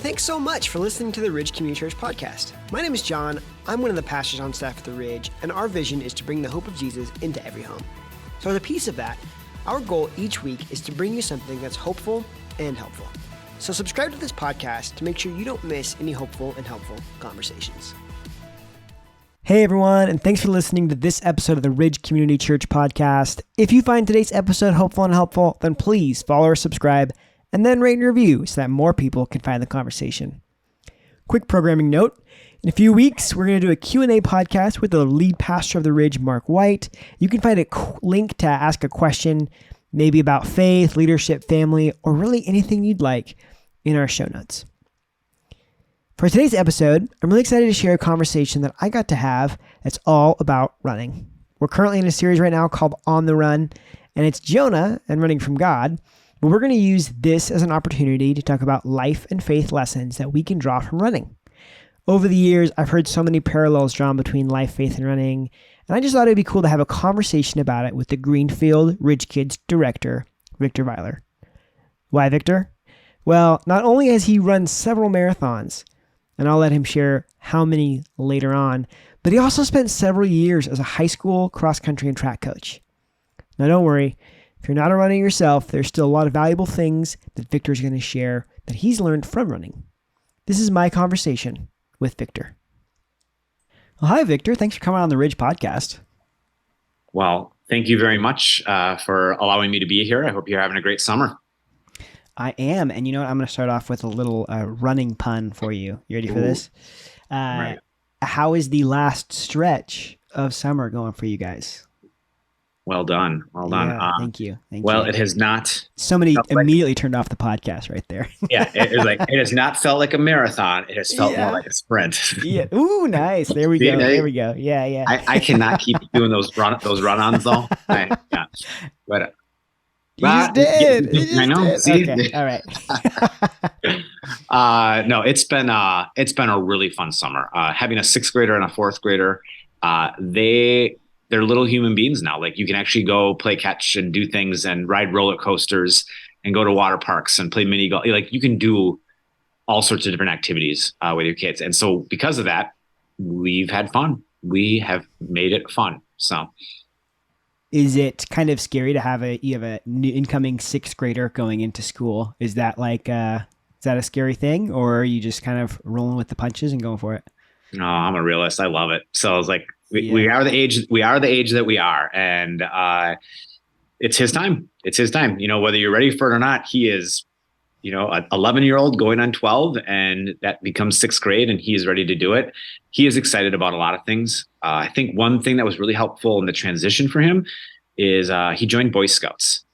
thanks so much for listening to the Ridge Community Church podcast. My name is John. I'm one of the pastors on staff at the Ridge, and our vision is to bring the hope of Jesus into every home. So as a piece of that, our goal each week is to bring you something that's hopeful and helpful. So subscribe to this podcast to make sure you don't miss any hopeful and helpful conversations. Hey everyone, and thanks for listening to this episode of the Ridge Community Church podcast. If you find today's episode hopeful and helpful, then please follow or subscribe, and then rate and review so that more people can find the conversation. Quick programming note, in a few weeks, we're going to do a Q&A podcast with the lead pastor of the Ridge, Mark White. You can find a link to ask a question, maybe about faith, leadership, family, or really anything you'd like in our show notes. For today's episode, I'm really excited to share a conversation that I got to have that's all about running. We're currently in a series right now called On the Run, and it's Jonah and running from God. But we're going to use this as an opportunity to talk about life and faith lessons that we can draw from running. Over the years, I've heard so many parallels drawn between life, faith, and running, and I just thought it'd be cool to have a conversation about it with the Greenfield Ridge Kids director, Victor Vilar. Why Victor? Well, not only has he run several marathons, and I'll let him share how many later on, but he also spent several years as a high school cross-country and track coach. Now don't worry, if you're not a runner yourself, there's still a lot of valuable things that Victor's going to share that he's learned from running. This is my conversation with Victor. Well, hi, Victor. Thanks for coming on the Ridge podcast. Well, thank you very much for allowing me to be here. I hope you're having a great summer. I am. And you know what? I'm going to start off with a little running pun for you. You ready for this? Right. How is the last stretch of summer going for you guys? Well done. Well done. Yeah, thank you. It has not. Somebody immediately turned off the podcast right there. Yeah, it has not felt like a marathon. It has felt more like a sprint. Yeah. Ooh, nice. There we go. There we go. Yeah. I cannot keep doing those run-ons though. Yeah. But you just did. I know. See? Okay. All right. No, it's been a really fun summer. Having a 6th grader and a 4th grader, they're little human beings now. Like you can actually go play catch and do things and ride roller coasters and go to water parks and play mini golf. Like you can do all sorts of different activities with your kids. And so because of that, we've had fun. We have made it fun. So is it kind of scary to have you have a new incoming 6th grader going into school? Is that is that a scary thing, or are you just kind of rolling with the punches and going for it? No, I'm a realist. I love it. So I was like, we are the age that we are. And it's his time. It's his time. You know, whether you're ready for it or not, he is, an 11-year-old going on 12, and that becomes 6th grade, and he is ready to do it. He is excited about a lot of things. I think one thing that was really helpful in the transition for him is he joined Boy Scouts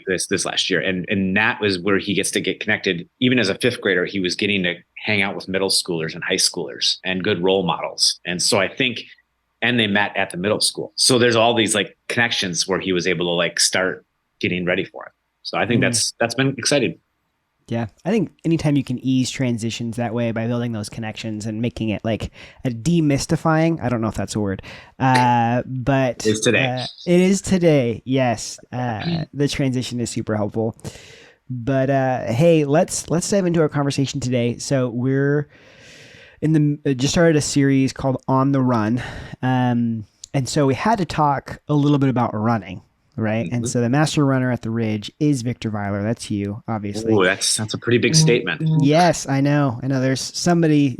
this last year. And that was where he gets to get connected. Even as a 5th grader, he was getting to hang out with middle schoolers and high schoolers and good role models. And so I think, and they met at the middle school. So there's all these like connections where he was able to start getting ready for it. So I think that's been exciting. Yeah. I think anytime you can ease transitions that way by building those connections and making it like a demystifying, I don't know if that's a word, but it's today. It is today. Yes. The transition is super helpful, but hey, let's dive into our conversation today. So we're just started a series called On the Run. And so we had to talk a little bit about running. Right. Mm-hmm. And so the master runner at the Ridge is Victor Vilar. That's you, obviously. Oh, that's a pretty big statement. Yes, I know. There's somebody,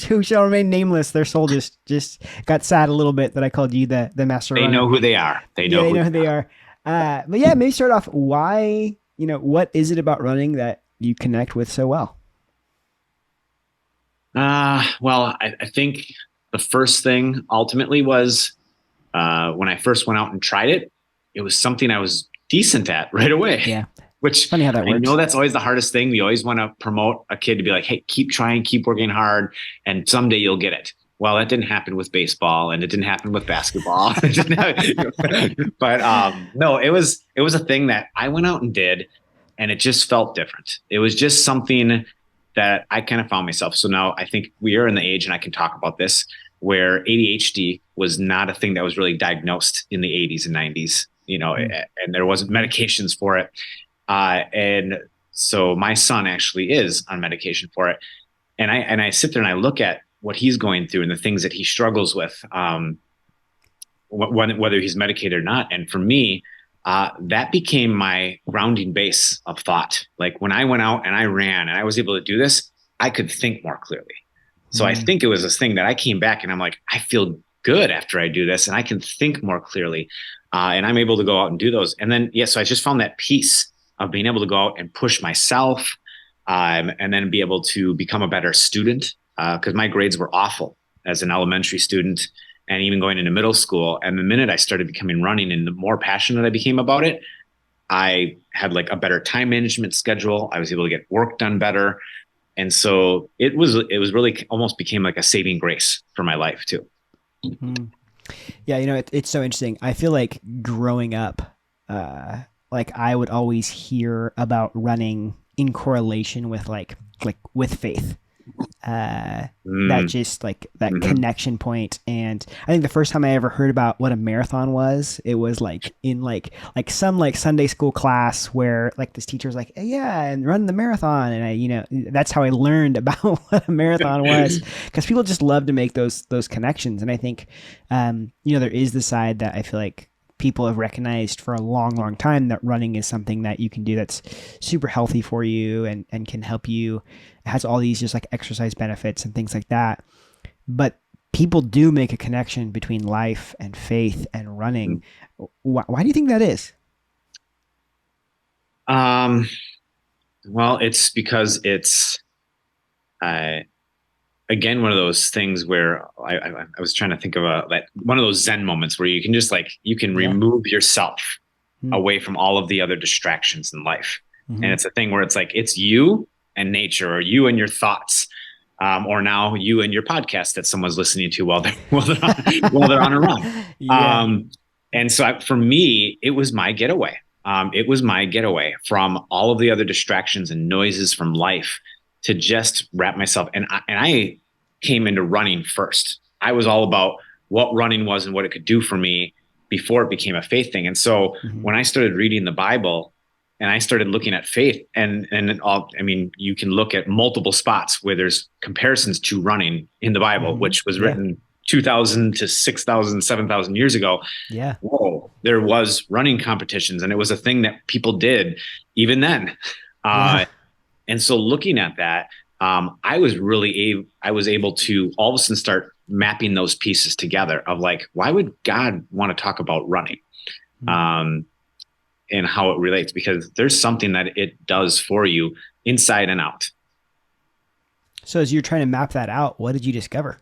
who shall remain nameless. Their soul just got sad a little bit that I called you the master runner. They know who they are. They know who they are. But yeah, maybe start off. Why, what is it about running that you connect with so well? Well, I think the first thing ultimately was, when I first went out and tried it, it was something I was decent at right away. Yeah. Which funny how that works. I know that's always the hardest thing. We always want to promote a kid to be like, hey, keep trying, keep working hard, and someday you'll get it. Well, that didn't happen with baseball, and it didn't happen with basketball. But no, it was a thing that I went out and did, and it just felt different. It was just something that I kind of found myself. So now I think we are in the age, and I can talk about this, where ADHD was not a thing that was really diagnosed in the 80s and 90s, and there wasn't medications for it. And So my son actually is on medication for it. And I sit there and I look at what he's going through and the things that he struggles with, whether he's medicated or not. And for me, that became my grounding base of thought. Like when I went out and I ran and I was able to do this, I could think more clearly. So I think it was this thing that I came back and I'm like, I feel good after I do this and I can think more clearly. And I'm able to go out and do those. And then, so I just found that peace of being able to go out and push myself, and then be able to become a better student, because my grades were awful as an elementary student and even going into middle school. And the minute I started becoming running and the more passionate I became about it, I had like a better time management schedule. I was able to get work done better. And so it was really almost became like a saving grace for my life too. Mm-hmm. Yeah. It's so interesting. I feel like growing up, like I would always hear about running in correlation with like with faith. That just like that connection point. And I think the first time I ever heard about what a marathon was, it was like in like some like Sunday school class where like this teacher was like, hey, yeah, and run the marathon. And I, that's how I learned about what a marathon was, because people just love to make those connections. And I think, there is the side that I feel like people have recognized for a long, long time that running is something that you can do that's super healthy for you and can help you. It has all these just like exercise benefits and things like that. But people do make a connection between life and faith and running. Why do you think that is? Well, it's because it's, again, one of those things where I was trying to think of one of those Zen moments where you can just you can remove yourself away from all of the other distractions in life. And it's a thing where it's like, it's you and nature, or you and your thoughts, or now you and your podcast that someone's listening to while they're on a run. Yeah. And so for me, it was my getaway. It was my getaway from all of the other distractions and noises from life, to just wrap myself. And I came into running first. I was all about what running was and what it could do for me before it became a faith thing. And so when I started reading the Bible and I started looking at faith, you can look at multiple spots where there's comparisons to running in the Bible, which was written 2,000 to 6,000, 7,000 years ago. Yeah. Whoa, there was running competitions, and it was a thing that people did even then. And so looking at that, I was able to all of a sudden start mapping those pieces together of like, why would God want to talk about running, and how it relates? Because there's something that it does for you inside and out. So as you're trying to map that out, what did you discover?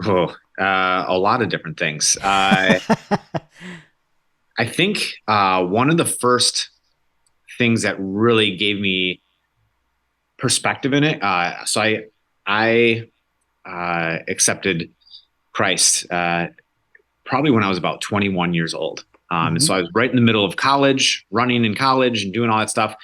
A lot of different things. I think one of the first things that really gave me perspective in it. So I accepted Christ probably when I was about 21 years old. And so I was right in the middle of college, running in college and doing all that stuff.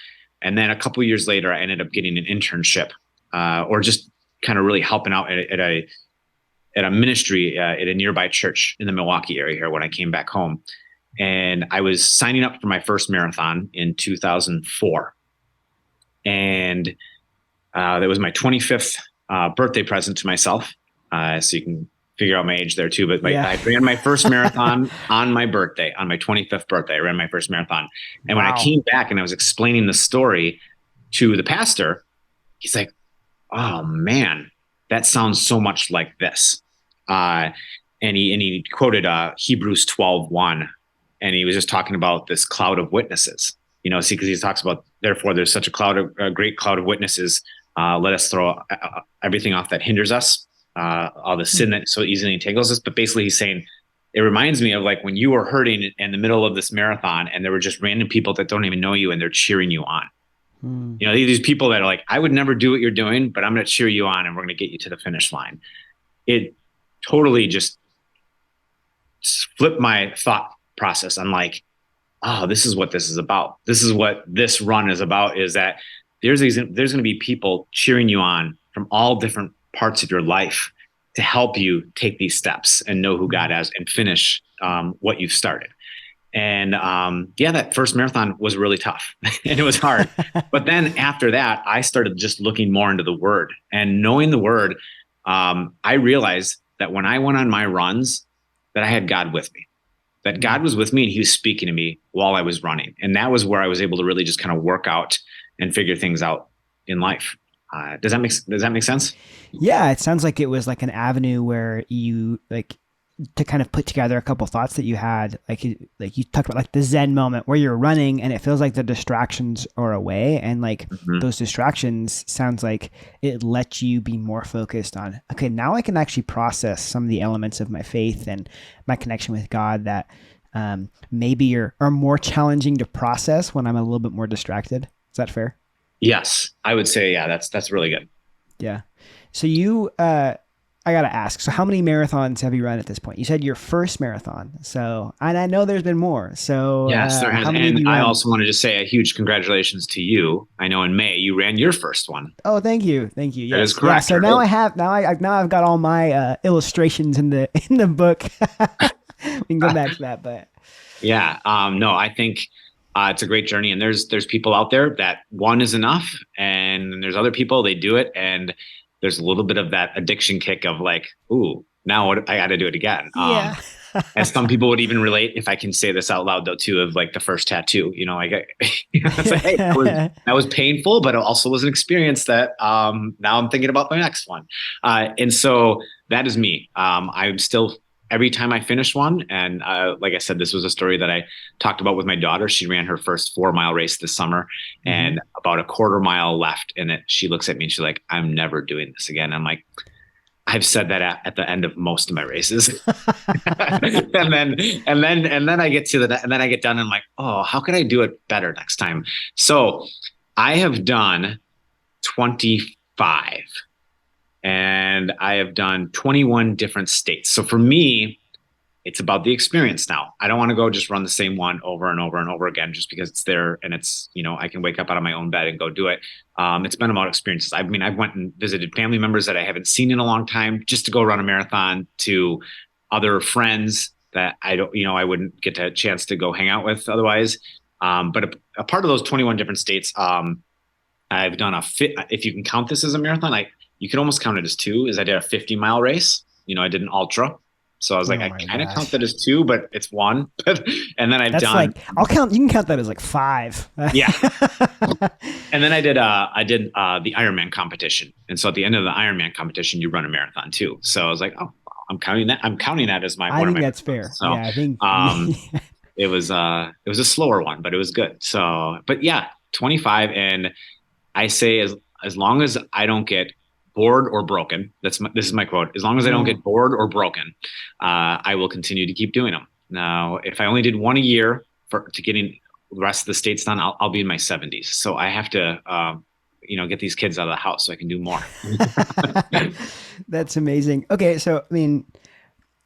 And then a couple of years later, I ended up getting an internship, or just kind of really helping out at a ministry at a nearby church in the Milwaukee area here when I came back home. And I was signing up for my first marathon in 2004. And that was my 25th birthday present to myself. So you can figure out my age there too. But I ran my first marathon on my birthday, on my 25th birthday. I ran my first marathon. And when I came back and I was explaining the story to the pastor, he's like, oh man, that sounds so much like this. And he quoted Hebrews 12:1, and he was just talking about this cloud of witnesses. Because he talks about, therefore, there's such a great cloud of witnesses. Let us throw everything off that hinders us, all the sin that so easily entangles us. But basically, he's saying, it reminds me of like when you were hurting in the middle of this marathon, and there were just random people that don't even know you, and they're cheering you on. These people that are like, I would never do what you're doing, but I'm going to cheer you on, and we're going to get you to the finish line. It totally just flipped my thought process. I'm like, oh, this is what this is about. This is what this run is about, is that there's going to be people cheering you on from all different parts of your life to help you take these steps and know who God is and finish what you've started. And that first marathon was really tough and it was hard. But then after that, I started just looking more into the word and knowing the word. I realized that when I went on my runs, that I had God with me, that God was with me and he was speaking to me while I was running. And that was where I was able to really just kind of work out and figure things out in life. Does that make sense? Yeah, it sounds like it was like an avenue where you like to kind of put together a couple thoughts that you had, like you talked about like the Zen moment where you're running and it feels like the distractions are away, and like those distractions sounds like it lets you be more focused on, okay, now I can actually process some of the elements of my faith and my connection with God that maybe are more challenging to process when I'm a little bit more distracted. Is that fair? Yes, I would say, yeah, that's really good. Yeah. So you, I got to ask, so how many marathons have you run at this point? You said your first marathon. So, and I know there's been more. So yes, there has. And I also wanted to say a huge congratulations to you. I know in May you ran your first one. Oh, thank you. Thank you. Yes. That is correct. Yeah, so now I've got all my illustrations in the book. We can go back to that, but yeah, no, I think it's a great journey, and there's people out there that one is enough, and there's other people, they do it, and there's a little bit of that addiction kick of like, ooh, now what, I got to do it again. Yeah. And some people would even relate, if I can say this out loud though, too, of like the first tattoo, it's like, hey, that was painful, but it also was an experience that now I'm thinking about my next one. And so that is me. I'm still, every time I finish one, and like I said, this was a story that I talked about with my daughter. She ran her first 4-mile race this summer, and about a quarter mile left in it, she looks at me and she's like, I'm never doing this again. I'm like, I've said that at the end of most of my races. and then I get to and then I get done and I'm like, oh, how could I do it better next time? So I have done 25. And I have done 21 different states. So for me, it's about the experience now. I don't want to go just run the same one over and over and over again just because it's there and it's, I can wake up out of my own bed and go do it. It's been about experiences. I went and visited family members that I haven't seen in a long time just to go run a marathon, to other friends that I wouldn't get a chance to go hang out with otherwise. But a part of those 21 different states, I've done if you can count this as a marathon, you could almost count it as two, is I did a 50-mile race. I did an ultra. So I was like, I kind of count that as two, but it's one. And then I've done, you can count that as like 5. Yeah. And then I did the Ironman competition. And so at the end of the Ironman competition, you run a marathon too. So I was like, oh, I'm counting that as I think that's fair. So, yeah, I think it was a slower one, but it was good. So, but yeah, 25. And I say, as long as I don't get bored or broken, this is my quote, as long as I don't get bored or broken, I will continue to keep doing them. Now, if I only did one a year to getting the rest of the states done, I'll be in my 70s. So I have to, get these kids out of the house so I can do more. That's amazing. Okay. So,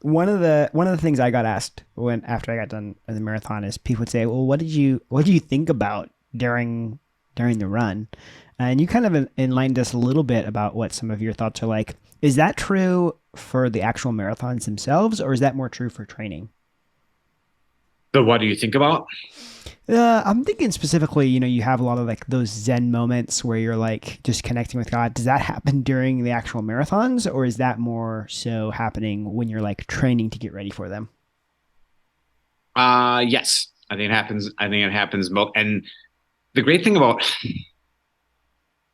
one of the things I got asked after I got done with the marathon is people would say, well, what did you think about during the run? And you kind of enlightened us a little bit about what some of your thoughts are like. Is that true for the actual marathons themselves, or is that more true for training? So what do you think about? I'm thinking specifically, you have a lot of like those Zen moments where you're like just connecting with God. Does that happen during the actual marathons, or is that more so happening when you're like training to get ready for them? Yes, I think it happens both. And the great thing about,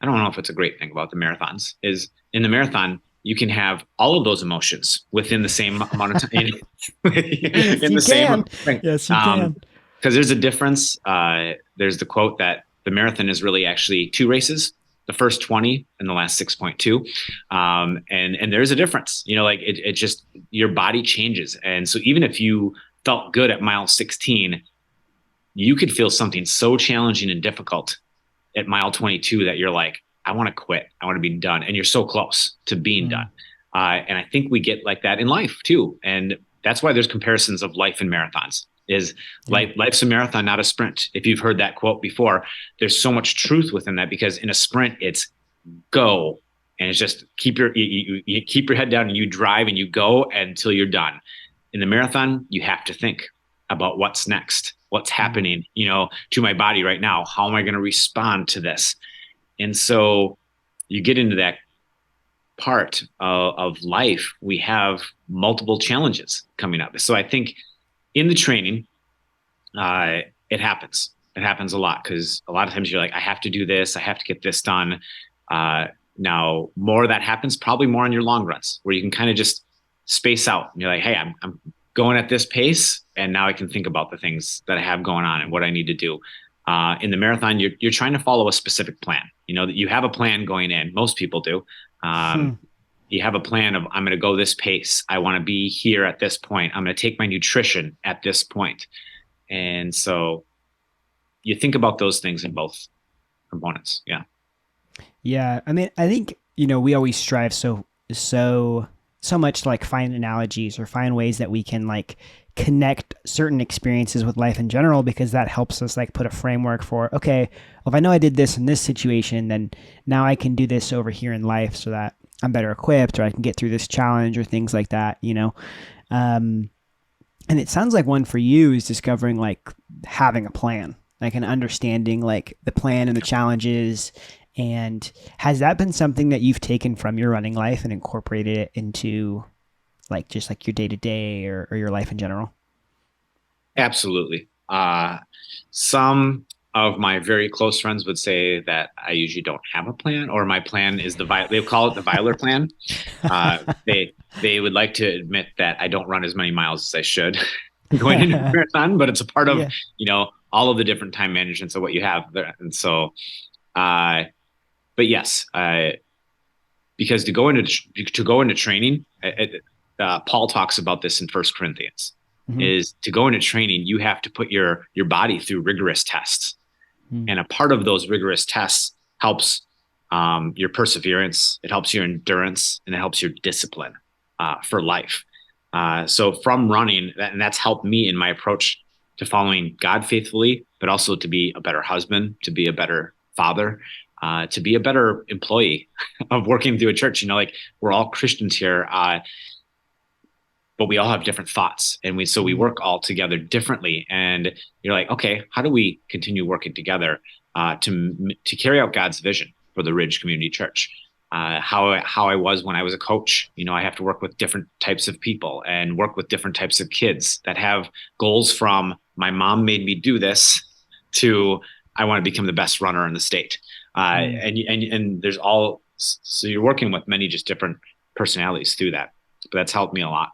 I don't know if it's a great thing about the marathons, is in the marathon, you can have all of those emotions within the same amount of time. Yes, you can. Because there's a difference. There's the quote that the marathon is really actually 2 races, the first 20 and the last 6.2. And there's a difference, it just, your body changes. And so even if you felt good at mile 16, you could feel something so challenging and difficult at mile 22 that you're like, I want to quit. I want to be done. And you're so close to being done. And I think we get like that in life too. And that's why there's comparisons of life and marathons. Life's a marathon, not a sprint. If you've heard that quote before, there's so much truth within that, because in a sprint, it's go. And it's just you keep your head down and you drive and you go until you're done. In the marathon, you have to think about what's next, what's happening, to my body right now. How am I going to respond to this? And so you get into that part of life. We have multiple challenges coming up. So I think in the training, it happens. It happens a lot because a lot of times you're like, I have to do this. I have to get this done. Now, more of that happens probably more on your long runs where you can kind of just space out. And you're like, hey, I'm going at this pace, and now I can think about the things that I have going on and what I need to do. In the marathon, you're trying to follow a specific plan. That you have a plan going in. Most people do. You have a plan of, I'm going to go this pace. I want to be here at this point. I'm going to take my nutrition at this point. And so you think about those things in both components. Yeah. Yeah. I mean, I think, we always strive so much to like find analogies or find ways that we can like connect certain experiences with life in general, because that helps us like put a framework for, okay, if I know I did this in this situation, then now I can do this over here in life so that I'm better equipped, or I can get through this challenge or things like that, And it sounds like one for you is discovering like having a plan, like an understanding like the plan and the challenges. And has that been something that you've taken from your running life and incorporated it into like just like your day to day or your life in general? Absolutely. Some of my very close friends would say that I usually don't have a plan, or my plan is they call it the Vilar plan. They would like to admit that I don't run as many miles as I should going into a marathon, but it's a part of, all of the different time managements of what you have there. And so, but yes, because to go into training, Paul talks about this in 1 Corinthians, is to go into training, you have to put your body through rigorous tests. And a part of those rigorous tests helps your perseverance, it helps your endurance, and it helps your discipline for life. So from running, and that's helped me in my approach to following God faithfully, but also to be a better husband, to be a better father, to be a better employee of working through a church. Like we're all Christians here, but we all have different thoughts, and we work all together differently. And you're like, okay, how do we continue working together to carry out God's vision for the Ridge Community Church? How I was when I was a coach, I have to work with different types of people and work with different types of kids that have goals from my mom made me do this to I want to become the best runner in the state. And there's so you're working with many just different personalities through that, but that's helped me a lot.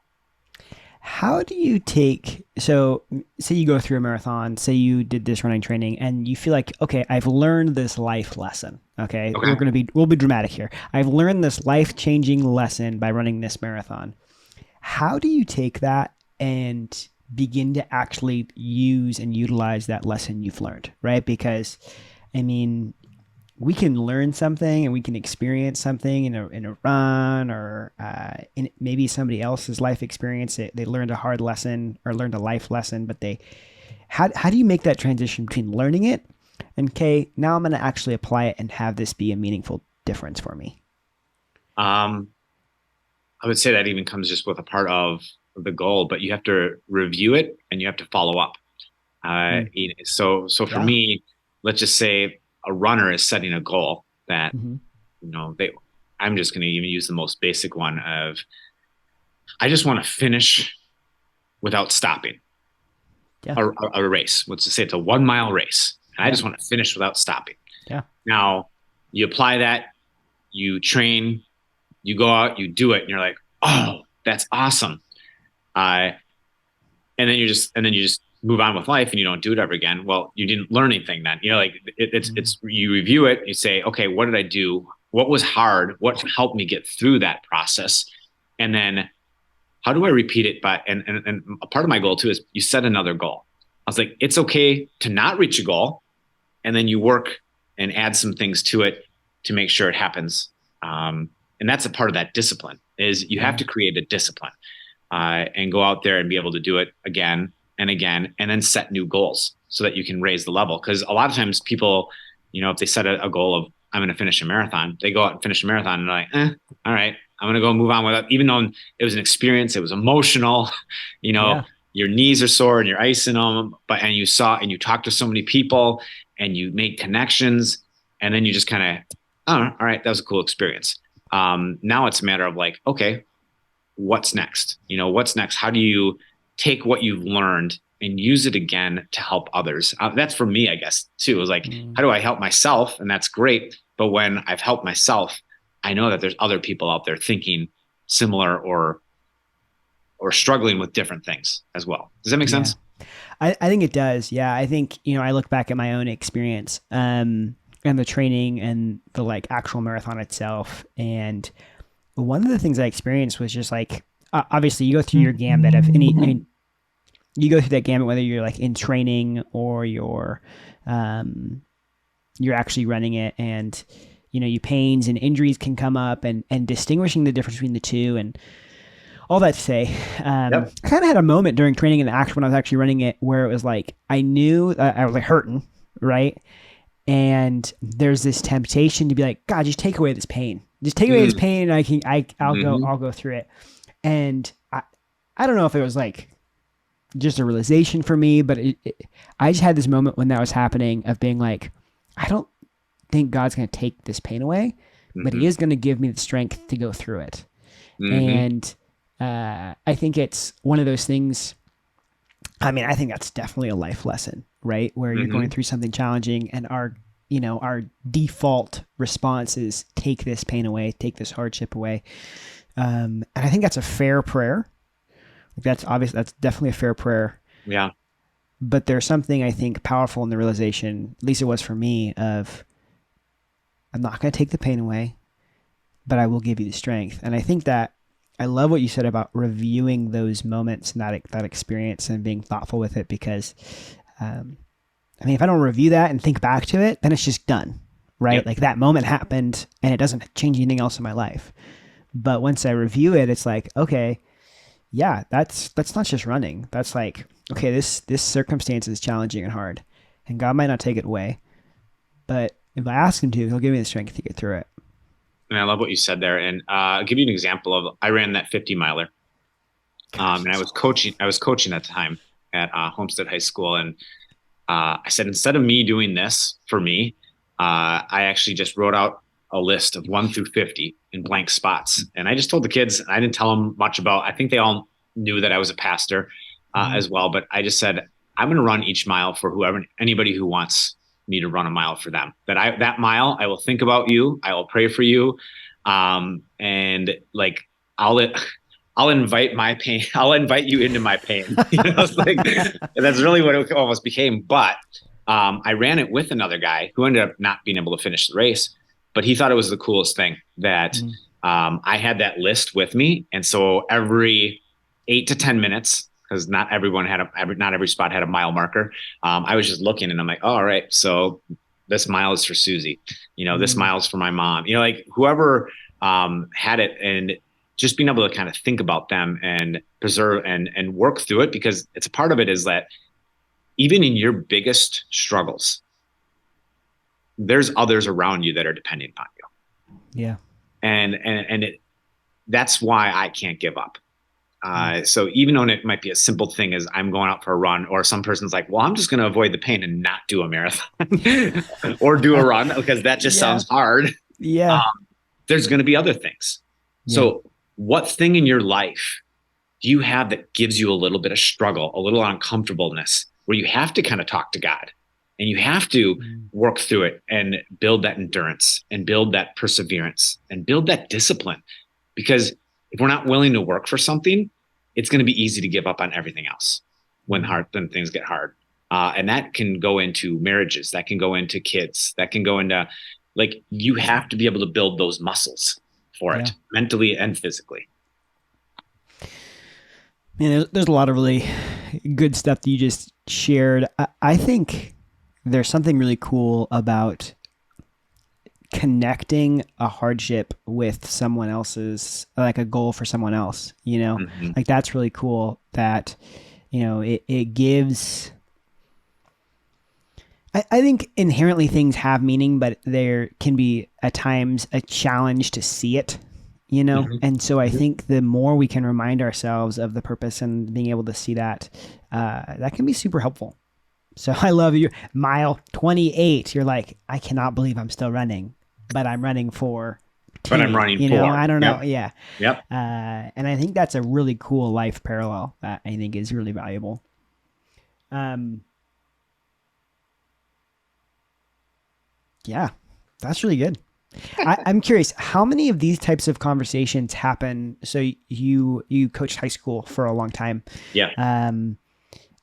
How do you so say you go through a marathon, say you did this running training and you feel like, okay, I've learned this life lesson. Okay. We'll be dramatic here. I've learned this life-changing lesson by running this marathon. How do you take that and begin to actually use and utilize that lesson you've learned, right? Because I mean, we can learn something and we can experience something in a run or in maybe somebody else's life experience. They learned a hard lesson or learned a life lesson, but how do you make that transition between learning it and, okay, now I'm going to actually apply it and have this be a meaningful difference for me? I would say that even comes just with a part of the goal, but you have to review it and you have to follow up. So for me, let's just say a runner is setting a goal that, I'm just going to even use the most basic one of, I just want to finish without stopping a race. Let's just say it's a 1 mile race. And I just want to finish without stopping. Yeah. Now you apply that, you train, you go out, you do it, and you're like, oh, that's awesome. And then you just move on with life and you don't do it ever again. Well, you didn't learn anything then. It's you review it, you say, okay, what did I do? What was hard? What helped me get through that process? And then how do I repeat it? And a part of my goal too is you set another goal. I was like, it's okay to not reach a goal, and then you work and add some things to it to make sure it happens. And that's a part of that discipline is you have to create a discipline and go out there and be able to do it again and again, and then set new goals so that you can raise the level. Because a lot of times people, if they set a goal of, I'm going to finish a marathon, they go out and finish a marathon and they're like, all right, I'm going to go move on with it. Even though it was an experience, it was emotional, you your knees are sore and you're icing them, and you talked to so many people and you made connections, and then you just kind of, oh, all right, that was a cool experience. Now it's a matter of like, okay, what's next? What's next? How do you take what you've learned and use it again to help others? That's for me, I guess, too. It was like, how do I help myself? And that's great. But when I've helped myself, I know that there's other people out there thinking similar or struggling with different things as well. Does that make sense? I think it does. Yeah. I think, I look back at my own experience, and the training and the like actual marathon itself. And one of the things I experienced was just like, obviously you go through your gambit of you go through that gamut, whether you're like in training or you're actually running it, and, you pains and injuries can come up, and distinguishing the difference between the two, and all that to say, I kind of had a moment during training and when I was actually running it where it was like, I knew I was like hurting, right? And there's this temptation to be like, God, just take away this pain. Just take away this pain, and I'll go through it. And I don't know if it was like just a realization for me, but I just had this moment when that was happening of being like, I don't think God's going to take this pain away, but He is going to give me the strength to go through it. And I think it's one of those things. I mean, I think that's definitely a life lesson, right? Where you're going through something challenging, and our default response is take this pain away, take this hardship away. And I think that's a fair prayer. That's obvious. That's definitely a fair prayer. Yeah. But there's something I think powerful in the realization, at least it was for me, of I'm not going to take the pain away, but I will give you the strength. And I think that I love what you said about reviewing those moments and that experience and being thoughtful with it, because, if I don't review that and think back to it, then it's just done, right? Yep. Like that moment happened and it doesn't change anything else in my life. But once I review it, it's like, okay, yeah, that's not just running. That's like, okay, this circumstance is challenging and hard, and God might not take it away, but if I ask Him to, He'll give me the strength to get through it. And I love what you said there. And I'll give you an example of, I ran that 50 miler. And I was coaching at the time at Homestead High School. And I said, instead of me doing this for me, I actually just wrote out a list of 1 through 50 in blank spots. And I just told the kids, I didn't tell them much about, I think they all knew that I was a pastor as well. But I just said, I'm going to run each mile for anybody who wants me to run a mile for them. That mile, I will think about you. I will pray for you. And like, I'll invite my pain. I'll invite you into my pain. It's like, that's really what it almost became. But I ran it with another guy who ended up not being able to finish the race, but he thought it was the coolest thing that I had that list with me. And so every 8 to 10 minutes, because not every spot had a mile marker. I was just looking and I'm like, oh, all right, so this mile is for Susie, this mile is for my mom, like whoever had it, and just being able to kind of think about them and preserve and work through it, because it's a part of it is that even in your biggest struggles, there's others around you that are depending on you. Yeah. And that's why I can't give up. So even though it might be a simple thing as I'm going out for a run, or some person's like, well, I'm just going to avoid the pain and not do a marathon or do a run because that just sounds hard. Yeah. There's going to be other things. Yeah. So what thing in your life do you have that gives you a little bit of struggle, a little uncomfortableness, where you have to kind of talk to God and you have to work through it and build that endurance and build that perseverance and build that discipline? Because if we're not willing to work for something, it's going to be easy to give up on everything else when things get hard. And that can go into marriages, that can go into kids, that can go into, like, you have to be able to build those muscles for it, mentally and physically. Man, there's a lot of really good stuff that you just shared. I think there's something really cool about connecting a hardship with someone else's, like a goal for someone else, like that's really cool that, it gives, I think inherently things have meaning, but there can be at times a challenge to see it, you know? And so I think the more we can remind ourselves of the purpose and being able to see that, that can be super helpful. So I love you. Mile 28. You're like, I cannot believe I'm still running, but I'm running for T, but I'm running you for. know, I don't know. Yep. Yeah. Yep. And I think that's a really cool life parallel that I think is really valuable. Yeah, that's really good. I'm curious, how many of these types of conversations happen? So you coached high school for a long time. Yeah.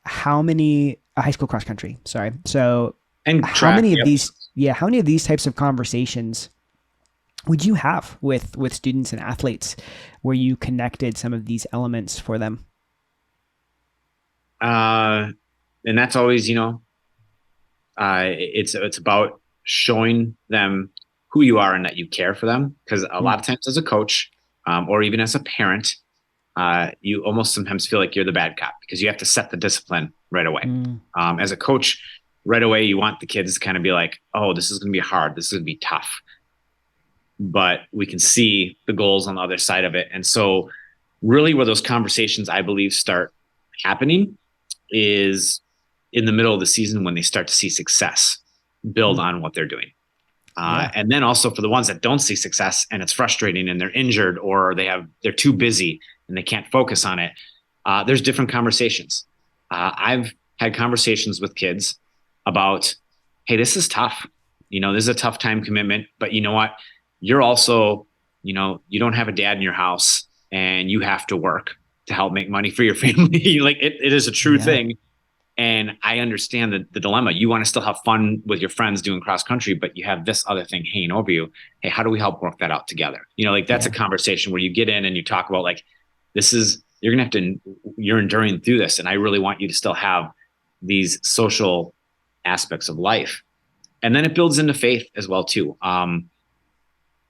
How many high school cross country? Sorry. So And how track, many of yep. these? Yeah, how many of these types of conversations would you have with students and athletes where you connected some of these elements for them? And that's always, it's about showing them who you are and that you care for them. Because a lot of times as a coach, or even as a parent, you almost sometimes feel like you're the bad cop because you have to set the discipline right away. As a coach, right away, you want the kids to kind of be like, oh, this is going to be hard. This is going to be tough. But we can see the goals on the other side of it. And so really where those conversations, I believe, start happening is in the middle of the season when they start to see success build on what they're doing. And then also for the ones that don't see success and it's frustrating and they're injured or they're too busy and they can't focus on it. There's different conversations. I've had conversations with kids about, hey, this is tough. This is a tough time commitment, but you know what? You're also, you don't have a dad in your house and you have to work to help make money for your family. Like it is a true thing. And I understand the dilemma. You want to still have fun with your friends doing cross country, but you have this other thing hanging over you. Hey, how do we help work that out together? That's a conversation where you get in and you talk about like, you're enduring through this. And I really want you to still have these social aspects of life. And then it builds into faith as well too.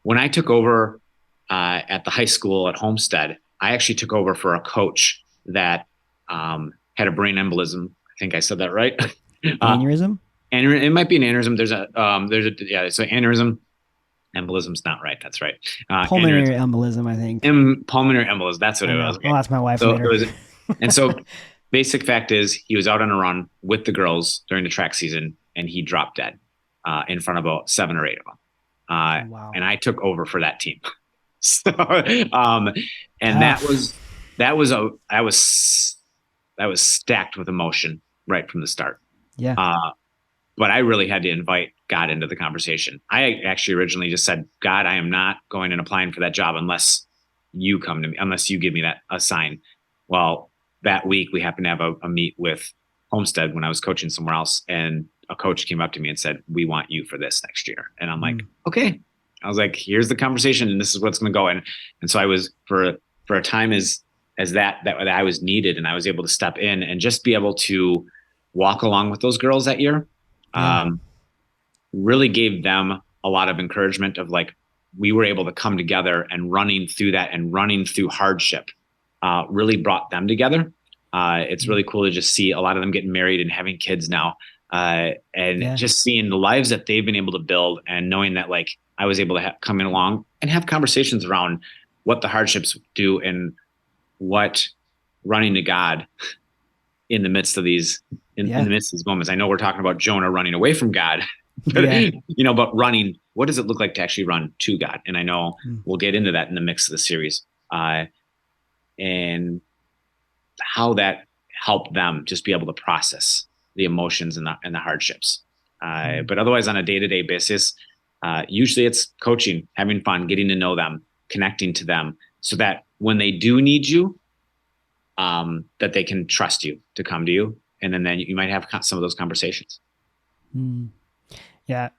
When I took over at the high school at Homestead, I actually took over for a coach that had a brain embolism. I think I said that right. Aneurysm? It might be an aneurysm. So aneurysm. Embolism's not right. That's right. Pulmonary embolism, I think. Pulmonary embolism. That's what it was. Okay. I'll ask my wife later. And so basic fact is he was out on a run with the girls during the track season and he dropped dead in front of about 7 or 8 of them. Wow. And I took over for that team. So, and that was stacked with emotion right from the start. Yeah. But I really had to invite God into the conversation. I actually originally just said, God, I am not going and applying for that job unless you come to me, unless you give me a sign. Well, that week we happened to have a meet with Homestead when I was coaching somewhere else. And a coach came up to me and said, we want you for this next year. And I'm like, okay. I was like, here's the conversation and this is what's going to go in. And so I was for a time as that I was needed and I was able to step in and just be able to walk along with those girls that year. Really gave them a lot of encouragement of like, we were able to come together and running through that and running through hardship really brought them together. It's really cool to just see a lot of them getting married and having kids now. Just seeing the lives that they've been able to build and knowing that like I was able to come in along and have conversations around what the hardships do and what running to God in the midst of these, in the midst of these moments. I know we're talking about Jonah running away from God, but, but running, what does it look like to actually run to God? And I know we'll get into that in the mix of the series and how that helped them just be able to process the emotions and the hardships. But otherwise on a day-to-day basis, usually it's coaching, having fun, getting to know them, connecting to them so that when they do need you, that they can trust you to come to you. And then you might have some of those conversations. Yeah.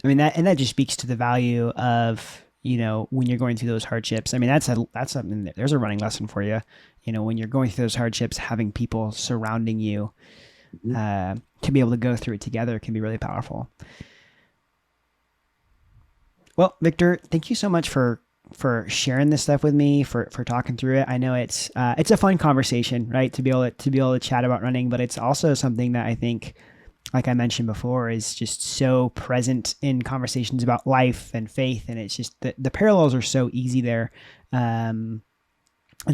I mean, that just speaks to the value of, when you're going through those hardships. I mean, that's something, there's a running lesson for you. When you're going through those hardships, having people surrounding you to be able to go through it together can be really powerful. Well, Victor, thank you so much for sharing this stuff with me, for talking through it. I know it's a fun conversation, right? To be able to chat about running, but it's also something that I think like I mentioned before, is just so present in conversations about life and faith. And it's just the parallels are so easy there. And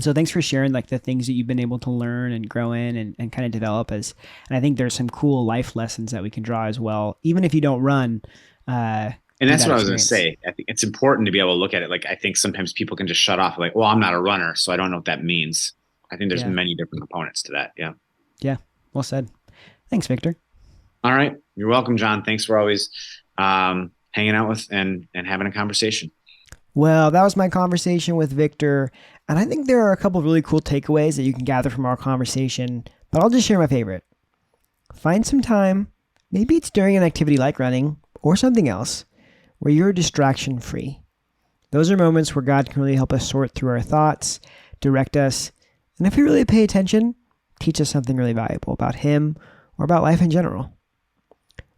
so thanks for sharing like the things that you've been able to learn and grow in and kind of develop and I think there's some cool life lessons that we can draw as well, even if you don't run. And that's what I was going to say. I think it's important to be able to look at it. Like, I think sometimes people can just shut off like, well, I'm not a runner, so I don't know what that means. I think there's many different components to that. Yeah. Yeah. Well said. Thanks, Victor. All right. You're welcome, John. Thanks for always hanging out with and having a conversation. Well, that was my conversation with Victor. And I think there are a couple of really cool takeaways that you can gather from our conversation, but I'll just share my favorite. Find some time, maybe it's during an activity like running or something else, where you're distraction free. Those are moments where God can really help us sort through our thoughts, direct us, and if we really pay attention, teach us something really valuable about Him or about life in general.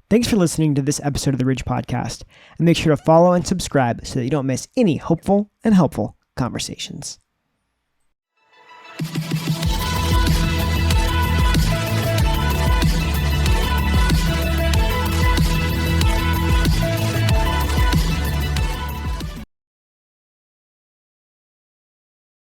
Thanks for listening to this episode of the Ridge Podcast, and make sure to follow and subscribe so that you don't miss any hopeful and helpful conversations.